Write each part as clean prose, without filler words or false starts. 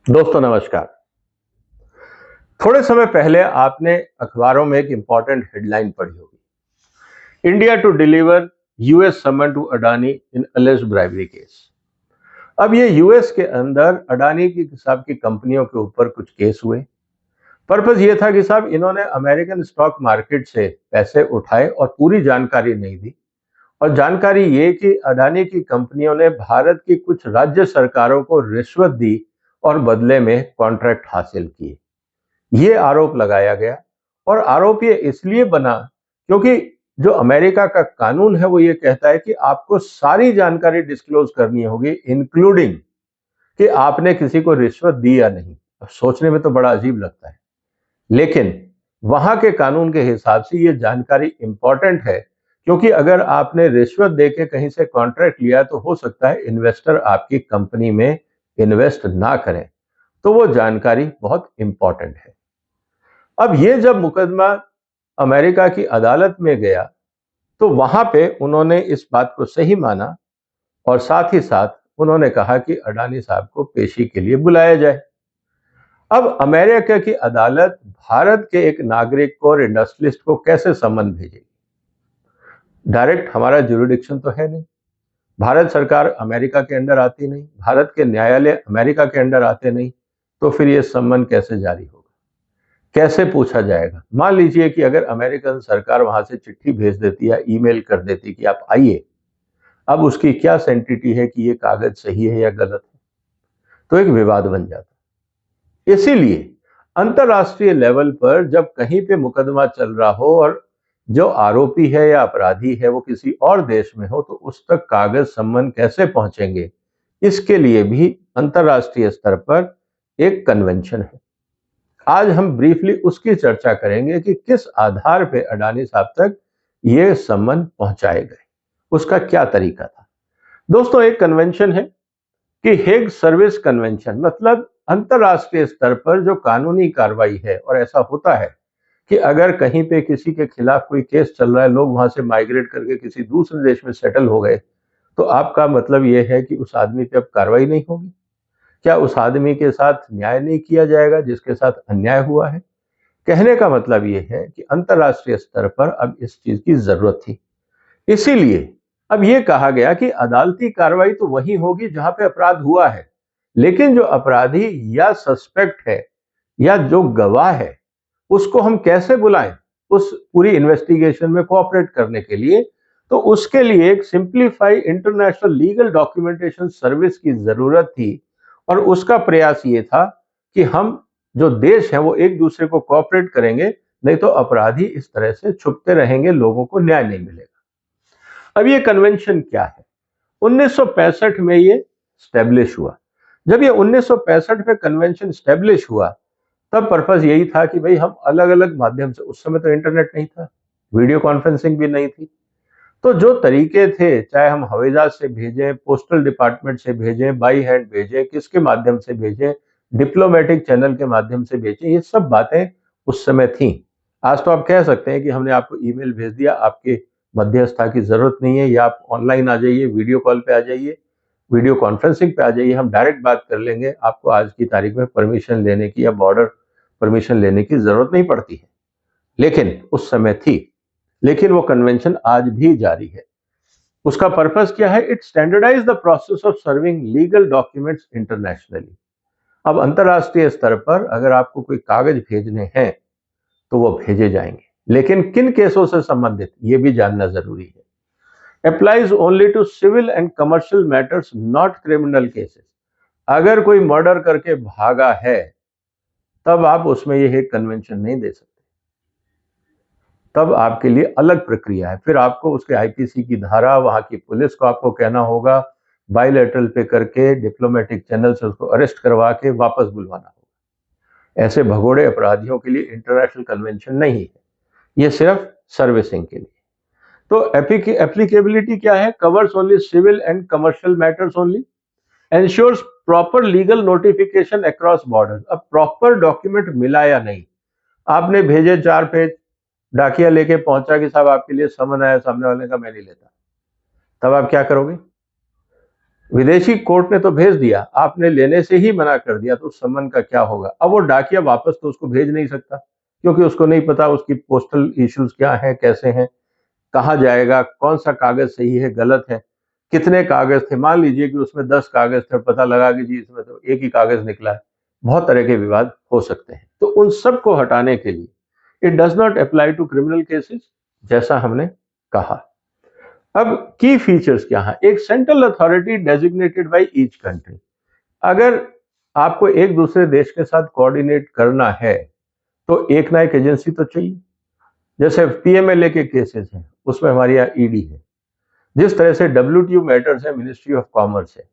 दोस्तों नमस्कार। थोड़े समय पहले आपने अखबारों में एक इंपॉर्टेंट हेडलाइन पढ़ी होगी। India to deliver US summon to Adani in alleged bribery case. अब ये यूएस के अंदर अडानी की साहब की कंपनियों के ऊपर कुछ केस हुए। पर्पस ये था कि साहब इन्होंने अमेरिकन स्टॉक मार्केट से पैसे उठाए और पूरी जानकारी नहीं दी। और जानकारी ये कि अडानी की कंपनियों ने भारत की कुछ राज्य सरकारों को रिश्वत दी और बदले में कॉन्ट्रैक्ट हासिल किए। ये आरोप लगाया गया और आरोप ये इसलिए बना क्योंकि जो अमेरिका का कानून है वो ये कहता है कि आपको सारी जानकारी डिस्क्लोज करनी होगी, इंक्लूडिंग कि आपने किसी को रिश्वत दी या नहीं। अब सोचने में तो बड़ा अजीब लगता है, लेकिन वहां के कानून के हिसाब से ये जानकारी इंपॉर्टेंट है, क्योंकि अगर आपने रिश्वत देके कहीं से कॉन्ट्रैक्ट लिया तो हो सकता है इन्वेस्टर आपकी कंपनी में इन्वेस्ट ना करें। तो वो जानकारी बहुत इंपॉर्टेंट है। अब ये जब मुकदमा अमेरिका की अदालत में गया तो वहां पे उन्होंने इस बात को सही माना और साथ ही साथ उन्होंने कहा कि अडानी साहब को पेशी के लिए बुलाया जाए। अब अमेरिका की अदालत भारत के एक नागरिक को और इंडस्ट्रियलिस्ट को कैसे समन भेजेगी? डायरेक्ट हमारा ज्यूरिडिक्शन तो है नहीं। भारत सरकार अमेरिका के अंडर आती नहीं, भारत के न्यायालय अमेरिका के अंडर आते नहीं, तो फिर ये समन कैसे जारी होगा, कैसे पूछा जाएगा? मान लीजिए कि अगर अमेरिकन सरकार वहां से चिट्ठी भेज देती या ईमेल कर देती कि आप आइए, अब उसकी क्या सेंटिटी है कि ये कागज सही है या गलत है? तो एक विवाद बन जाता। इसीलिए अंतरराष्ट्रीय लेवल पर जब कहीं पे मुकदमा चल रहा हो और जो आरोपी है या अपराधी है वो किसी और देश में हो, तो उस तक कागज सम्मन कैसे पहुंचेंगे, इसके लिए भी अंतरराष्ट्रीय स्तर पर एक कन्वेंशन है। आज हम ब्रीफली उसकी चर्चा करेंगे कि किस आधार पे अडानी साहब तक ये सम्मन पहुंचाए गए, उसका क्या तरीका था। दोस्तों, एक कन्वेंशन है कि हेग सर्विस कन्वेंशन, मतलब अंतरराष्ट्रीय स्तर पर जो कानूनी कार्रवाई है। और ऐसा होता है कि अगर कहीं पे किसी के खिलाफ कोई केस चल रहा है, लोग वहां से माइग्रेट करके किसी दूसरे देश में सेटल हो गए, तो आपका मतलब यह है कि उस आदमी पे अब कार्रवाई नहीं होगी? क्या उस आदमी के साथ न्याय नहीं किया जाएगा जिसके साथ अन्याय हुआ है? कहने का मतलब यह है कि अंतरराष्ट्रीय स्तर पर अब इस चीज की जरूरत थी। इसीलिए अब यह कहा गया कि अदालती कार्रवाई तो वही होगी जहां पे अपराध हुआ है, लेकिन जो अपराधी या सस्पेक्ट है या जो गवाह है, उसको हम कैसे बुलाएं उस पूरी इन्वेस्टिगेशन में कोऑपरेट करने के लिए? तो उसके लिए एक simplify international legal documentation service की जरूरत थी। और उसका प्रयास ये था कि हम जो देश हैं वो एक दूसरे को कोऑपरेट करेंगे, नहीं तो अपराधी इस तरह से छुपते रहेंगे, लोगों को न्याय नहीं मिलेगा। अब ये कन्वेंशन क्या है? 1965 में ये स्टैब्लिश हुआ। जब ये 1965 में कन्वेंशन स्टैब्लिश हुआ, तब पर्पस यही था कि भाई हम अलग अलग माध्यम से, उस समय तो इंटरनेट नहीं था, वीडियो कॉन्फ्रेंसिंग भी नहीं थी, तो जो तरीके थे, चाहे हम हवाई जहाज से भेजें, पोस्टल डिपार्टमेंट से भेजें, बाई हैंड भेजें, किसके माध्यम से भेजें, डिप्लोमेटिक चैनल के माध्यम से भेजें, ये सब बातें उस समय थी। आज तो आप कह सकते हैं कि हमने आपको ईमेल भेज दिया, आपके मध्यस्थता की जरूरत नहीं है, या आप ऑनलाइन आ जाइए, वीडियो कॉल पे आ जाइए, वीडियो कॉन्फ्रेंसिंग पे आ जाइए, हम डायरेक्ट बात कर लेंगे, आपको आज की तारीख में परमिशन लेने की या बॉर्डर परमिशन लेने की जरूरत नहीं पड़ती है। लेकिन उस समय थी। लेकिन वो कन्वेंशन आज भी जारी है। उसका पर्पस क्या है? It standardise the process of serving legal documents internationally. अब अंतरराष्ट्रीय स्तर पर अगर आपको कोई कागज भेजने हैं तो वो भेजे जाएंगे, लेकिन किन केसों से संबंधित ये भी जानना जरूरी है। Applies only to civil and commercial matters, not criminal cases. अगर कोई मर्डर करके भागा है तब आप उसमें ये एक कन्वेंशन नहीं दे सकते, तब आपके लिए अलग प्रक्रिया है। फिर आपको उसके आईपीसी की धारा, वहां की पुलिस को आपको कहना होगा, बायलैटरल पे करके डिप्लोमेटिक चैनल से उसको अरेस्ट करवा के वापस बुलवाना होगा। ऐसे भगोड़े अपराधियों के लिए इंटरनेशनल कन्वेंशन नहीं है, ये सिर्फ सर्विसिंग के लिए। तो एप्लीकेबिलिटी क्या है? Covers only civil and commercial matters only, ensures proper legal notification across border. अब प्रॉपर डॉक्यूमेंट मिला या नहीं, आपने भेजे 4 पेज, डाकिया लेके पहुंचा कि साहब आपके लिए समन आया, सामने वाले का मैं नहीं लेता, तब आप क्या करोगे? विदेशी कोर्ट ने तो भेज दिया, आपने लेने से ही मना कर दिया, तो उस सम्मन का क्या होगा? अब वो डाकिया वापस तो उसको भेज नहीं सकता, क्योंकि उसको नहीं पता उसकी पोस्टल इश्यूज क्या हैं, कैसे हैं, कहाँ जाएगा, कौन सा कागज सही है, गलत है, कितने कागज थे। मान लीजिए कि उसमें 10 कागज थे, पता लगा कि जी इसमें तो एक ही कागज निकला है। बहुत तरह के विवाद हो सकते हैं। तो उन सब को हटाने के लिए it does not apply to criminal cases, जैसा हमने कहा। अब की फीचर्स क्या है? एक central authority designated by each country. अगर आपको एक दूसरे देश के साथ कोऑर्डिनेट करना है तो एक ना एक एजेंसी तो चाहिए। जैसे पीएमएलए के केसेस हैं, उसमें हमारे यहाँ ईडी है। जिस तरह से डब्ल्यूटीओ मैटर्स है, मिनिस्ट्री ऑफ कॉमर्स है।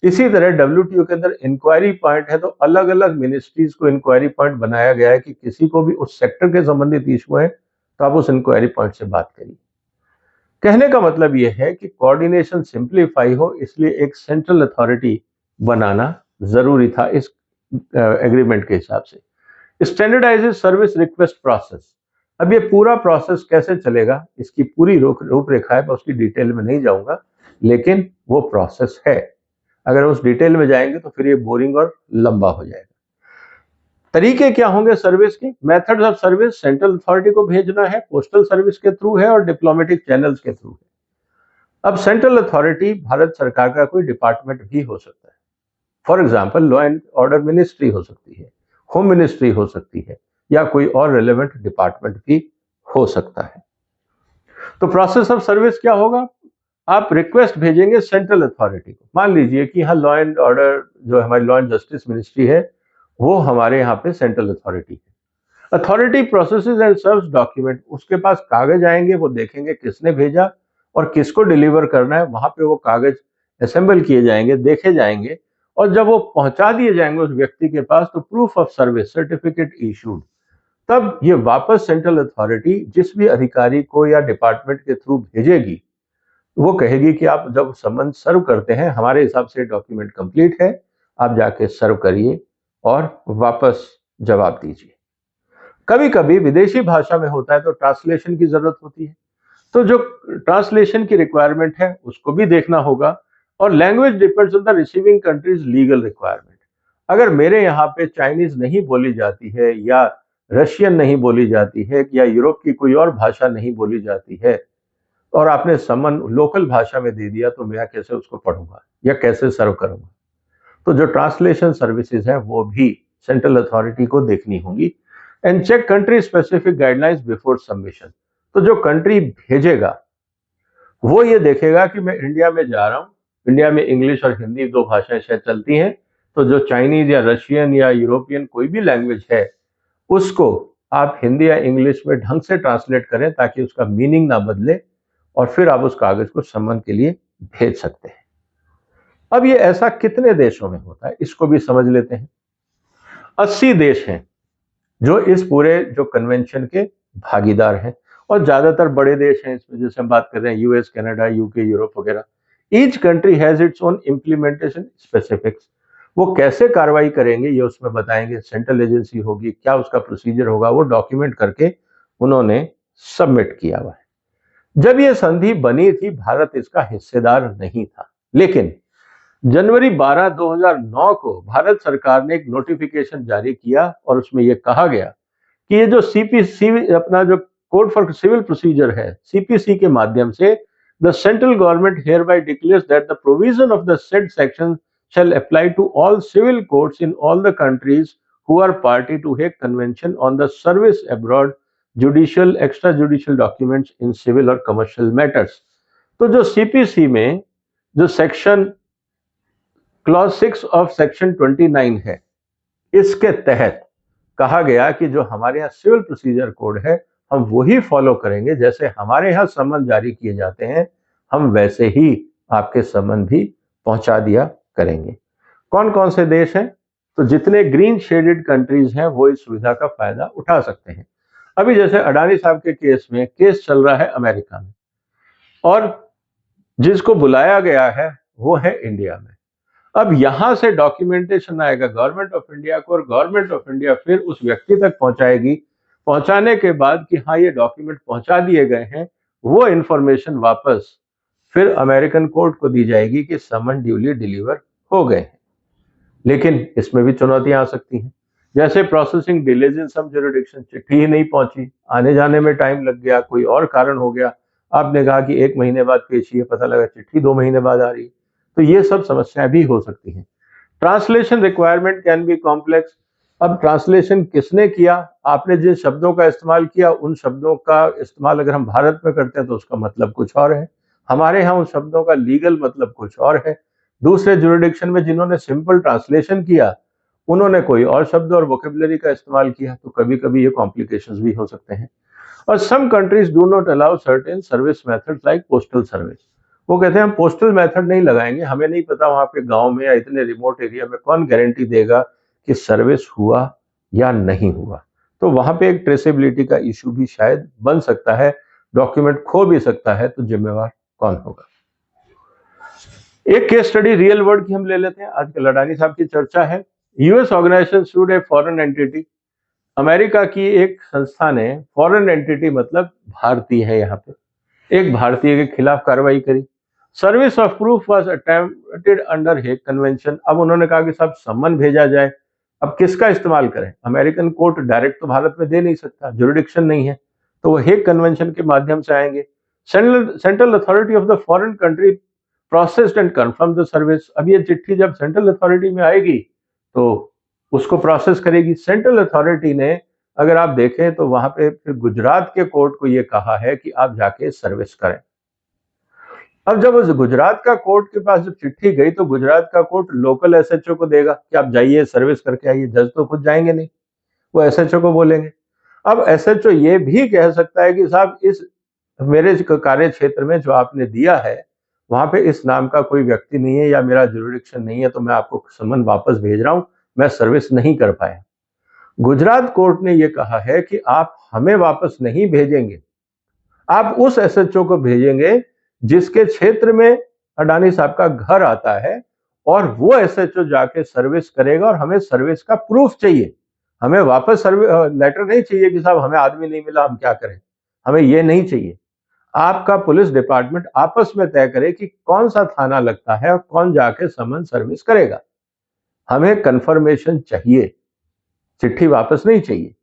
इसी तरह डब्ल्यूटीओ के अंदर इंक्वायरी पॉइंट है, तो अलग अलग मिनिस्ट्रीज को इंक्वायरी पॉइंट बनाया गया है कि किसी को भी उस सेक्टर के संबंधित इशू है तो आप उस इंक्वायरी पॉइंट से बात करिए। कहने का मतलब यह है कि कोऑर्डिनेशन सिंप्लीफाई हो, इसलिए एक सेंट्रल अथॉरिटी बनाना जरूरी था इस एग्रीमेंट के हिसाब से। Standardized service request process. अब ये पूरा प्रोसेस कैसे चलेगा, इसकी पूरी रूपरेखा है, मैं उसकी डिटेल में नहीं जाऊंगा, लेकिन वो प्रोसेस है। अगर उस डिटेल में जाएंगे तो फिर ये बोरिंग और लंबा हो जाएगा। तरीके क्या होंगे सर्विस के? Methods of service, central authority को भेजना है, पोस्टल सर्विस के थ्रू है और डिप्लोमेटिक चैनल्स के थ्रू है। अब सेंट्रल अथॉरिटी भारत सरकार का कोई डिपार्टमेंट भी हो सकता है। For example law and order ministry हो सकती है, होम मिनिस्ट्री हो सकती है, या कोई और रिलेवेंट डिपार्टमेंट भी हो सकता है। तो प्रोसेस ऑफ सर्विस क्या होगा? आप रिक्वेस्ट भेजेंगे सेंट्रल अथॉरिटी को। मान लीजिए कि यहाँ लॉ एंड ऑर्डर, जो हमारी लॉ एंड जस्टिस मिनिस्ट्री है, वो हमारे यहाँ पे सेंट्रल अथॉरिटी है। Authority processes and serves document, उसके पास कागज आएंगे, वो देखेंगे किसने भेजा और किसको डिलीवर करना है। वहां पे वो कागज असेंबल किए जाएंगे, देखे जाएंगे, और जब वो पहुंचा दिए जाएंगे उस व्यक्ति के पास, तो proof of service certificate issued. तब ये वापस सेंट्रल अथॉरिटी जिस भी अधिकारी को या डिपार्टमेंट के थ्रू भेजेगी, वो कहेगी कि आप जब समन सर्व करते हैं, हमारे हिसाब से डॉक्यूमेंट कंप्लीट है, आप जाके सर्व करिए और वापस जवाब दीजिए। कभी कभी विदेशी भाषा में होता है तो ट्रांसलेशन की जरूरत होती है, तो जो ट्रांसलेशन की रिक्वायरमेंट है उसको भी देखना होगा। और language depends on the receiving countries legal requirement. अगर मेरे यहाँ पे चाइनीज नहीं बोली जाती है, या रशियन नहीं बोली जाती है, या यूरोप की कोई और भाषा नहीं बोली जाती है, और आपने समन लोकल भाषा में दे दिया, तो मैं कैसे उसको पढ़ूंगा या कैसे सर्व करूंगा? तो जो ट्रांसलेशन सर्विसेज हैं वो भी सेंट्रल अथॉरिटी को देखनी होंगी। And check country specific guidelines before submission. तो जो कंट्री भेजेगा वो ये देखेगा कि मैं इंडिया में जा रहा हूँ, इंडिया में इंग्लिश और हिंदी दो भाषाएं शायद चलती हैं, तो जो चाइनीज या रशियन या यूरोपियन कोई भी लैंग्वेज है, उसको आप हिंदी या इंग्लिश में ढंग से ट्रांसलेट करें ताकि उसका मीनिंग ना बदले, और फिर आप उस कागज को सम्मन के लिए भेज सकते हैं। अब ये ऐसा कितने देशों में होता है, इसको भी समझ लेते हैं। 80 देश हैं जो इस पूरे जो कन्वेंशन के भागीदार हैं, और ज्यादातर बड़े देश हैं इसमें, जैसे हम बात कर रहे हैं यूएस, कनाडा, यूके, यूरोप वगैरह। Each country has its own implementation specifics. वो कैसे कार्रवाई करेंगे ये उसमें बताएंगे, सेंट्रल एजेंसी होगी, क्या उसका प्रोसीजर होगा, वो डॉक्यूमेंट करके उन्होंने सबमिट किया हुआ है। जब ये संधि बनी थी, भारत इसका हिस्सेदार नहीं था, लेकिन जनवरी 12, 2009 को भारत सरकार ने एक नोटिफिकेशन जारी किया और उसमें यह कहा गया कि ये जो सीपीसी, अपना जो कोड फॉर सिविल प्रोसीजर है, सीपीसी के माध्यम से the central government hereby declares that the provision of the said section shall apply to all civil courts in all the countries who are party to Hague Convention on the service abroad judicial extrajudicial documents in civil और commercial matters। तो जो CPC में जो section clause 6 of section 29 है, इसके तहत कहा गया कि जो हमारे यहाँ सिविल प्रोसीजर कोड है, हम वही फॉलो करेंगे। जैसे हमारे यहाँ समन जारी किए जाते हैं, हम वैसे ही आपके समन भी पहुंचा दिया करेंगे। कौन कौन से देश हैं? तो जितने ग्रीन शेडेड कंट्रीज हैं वो इस सुविधा का फायदा उठा सकते हैं। अभी जैसे अडानी साहब के केस में केस चल रहा है अमेरिका में, और जिसको बुलाया गया है वो है इंडिया में। अब यहां से डॉक्यूमेंटेशन आएगा गवर्नमेंट ऑफ इंडिया को, और गवर्नमेंट ऑफ इंडिया फिर उस व्यक्ति तक पहुंचाएगी। पहुंचाने के बाद कि हाँ ये डॉक्यूमेंट पहुंचा दिए गए हैं, वो इंफॉर्मेशन वापस फिर अमेरिकन कोर्ट को दी जाएगी कि समन ड्यूली डिलीवर हो गए हैं। लेकिन इसमें भी चुनौतियां आ सकती हैं, जैसे processing delays in some jurisdiction, चिट्ठी ही नहीं पहुंची, आने जाने में टाइम लग गया, कोई और कारण हो गया, आपने कहा कि 1 महीने बाद पेशी है, पता लगा चिट्ठी 2 महीने बाद आ रही, तो ये सब समस्याएं भी हो सकती हैं। Translation requirement can be complex. अब ट्रांसलेशन किसने किया, आपने जिन शब्दों का इस्तेमाल किया उन शब्दों का इस्तेमाल अगर हम भारत में करते हैं तो उसका मतलब कुछ और है, हमारे यहाँ उन शब्दों का लीगल मतलब कुछ और है। दूसरे जुरिडिक्शन में जिन्होंने सिंपल ट्रांसलेशन किया उन्होंने कोई और शब्द और वोकेबलरी का इस्तेमाल किया, तो कभी कभी ये कॉम्प्लिकेशंस भी हो सकते हैं। और some countries do not allow certain service methods like postal service. वो कहते हैं हम पोस्टल मेथड नहीं लगाएंगे, हमें नहीं पता वहां पे गांव में या इतने रिमोट एरिया में कौन गारंटी देगा कि सर्विस हुआ या नहीं हुआ, तो वहां पे एक ट्रेसेबिलिटी का इशू भी शायद बन सकता है, डॉक्यूमेंट खो भी सकता है, तो जिम्मेवार कौन होगा। एक केस स्टडी रियल वर्ल्ड की हम ले लेते हैं, आजकल अडानी साहब की चर्चा है। US organization sued a foreign entity, America की एक संस्था ने, फॉरेन एंटिटी मतलब भारतीय है यहाँ पे, एक भारतीय के खिलाफ कार्रवाई करी। Service of proof was attempted under Hague convention. अब उन्होंने कहा कि साहब सम्मन भेजा जाए, अब किसका इस्तेमाल करें, अमेरिकन कोर्ट डायरेक्ट तो भारत में दे नहीं सकता, जुरिडिक्शन नहीं है, तो वो हेग कन्वेंशन के माध्यम से आएंगे। Central authority of the foreign country processed and confirm the service. अब ये चिट्ठी जब सेंट्रल अथॉरिटी में आएगी तो उसको प्रोसेस करेगी सेंट्रल अथॉरिटी ने। अगर आप देखें तो वहां पे फिर गुजरात के कोर्ट को ये कहा है कि आप जाके सर्विस करें। अब जब उस गुजरात का कोर्ट के पास जब चिट्ठी गई तो गुजरात का कोर्ट लोकल एसएचओ को देगा कि आप जाइए सर्विस करके आइए, जज तो खुद जाएंगे नहीं, वो एसएचओ को बोलेंगे। अब एसएचओ ये भी कह सकता है कि साहब इस मेरे कार्य क्षेत्र में जो आपने दिया है वहां पे इस नाम का कोई व्यक्ति नहीं है या मेरा जुरिडिक्शन नहीं है, तो मैं आपको समन वापस भेज रहा हूं, मैं सर्विस नहीं कर पाया। गुजरात कोर्ट ने यह कहा है कि आप हमें वापस नहीं भेजेंगे, आप उस एसएचओ को भेजेंगे जिसके क्षेत्र में अडानी साहब का घर आता है, और वो एसएचओ जाके सर्विस करेगा, और हमें सर्विस का प्रूफ चाहिए, हमें वापस लेटर नहीं चाहिए कि साहब हमें आदमी नहीं मिला हम क्या करें, हमें ये नहीं चाहिए। आपका पुलिस डिपार्टमेंट आपस में तय करे कि कौन सा थाना लगता है और कौन जाके समन सर्विस करेगा, हमें कंफर्मेशन चाहिए, चिट्ठी वापस नहीं चाहिए।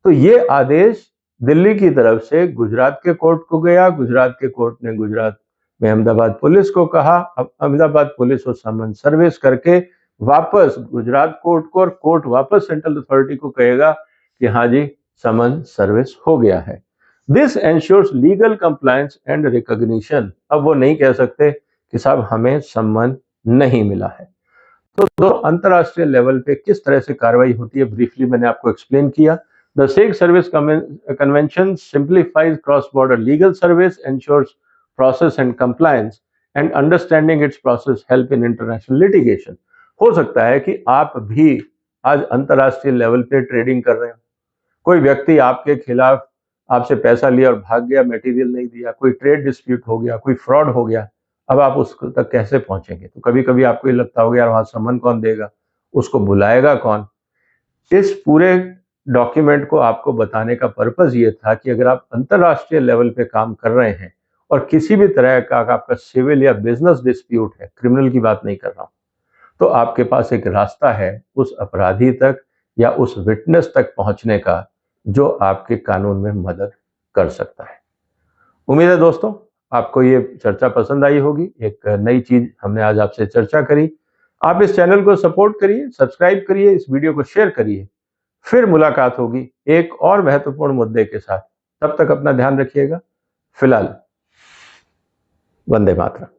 तो ये आदेश दिल्ली की तरफ से गुजरात के कोर्ट को गया, गुजरात के कोर्ट ने गुजरात में अहमदाबाद पुलिस को कहा, अब अहमदाबाद पुलिस वो समन सर्विस करके वापस गुजरात कोर्ट को, और कोर्ट वापस सेंट्रल अथॉरिटी को कहेगा कि हाँ जी समन सर्विस हो गया है। This ensures legal compliance and recognition. अब वो नहीं कह सकते कि साहब हमें सम्मन नहीं मिला है। तो दो अंतरराष्ट्रीय लेवल पे किस तरह से कार्रवाई होती है ब्रीफली मैंने आपको एक्सप्लेन किया। The Hague service convention simplifies cross border legal service, ensures process and compliance, and understanding its process help in international litigation. हो सकता है कि आप भी आज अंतरराष्ट्रीय लेवल पे ट्रेडिंग कर रहे हो, कोई व्यक्ति आपके खिलाफ आपसे पैसा लिया और भाग गया, मटेरियल नहीं दिया, कोई ट्रेड डिस्प्यूट हो गया, कोई फ्रॉड हो गया, अब आप उस तक कैसे पहुंचेंगे। तो कभी कभी आपको ये लगता होगा यार वहां सम्मन कौन देगा, उसको बुलाएगा कौन। इस पूरे डॉक्यूमेंट को आपको बताने का पर्पज ये था कि अगर आप अंतरराष्ट्रीय लेवल पे काम कर रहे हैं और किसी भी तरह का आपका सिविल या बिजनेस डिस्प्यूट है, क्रिमिनल की बात नहीं कर रहा हूं, तो आपके पास एक रास्ता है उस अपराधी तक या उस विटनेस तक पहुंचने का जो आपके कानून में मदद कर सकता है। उम्मीद है दोस्तों आपको ये चर्चा पसंद आई होगी, एक नई चीज हमने आज आपसे चर्चा करी। आप इस चैनल को सपोर्ट करिए, सब्सक्राइब करिए, इस वीडियो को शेयर करिए। फिर मुलाकात होगी एक और महत्वपूर्ण मुद्दे के साथ, तब तक अपना ध्यान रखिएगा। फिलहाल वंदे मातरम।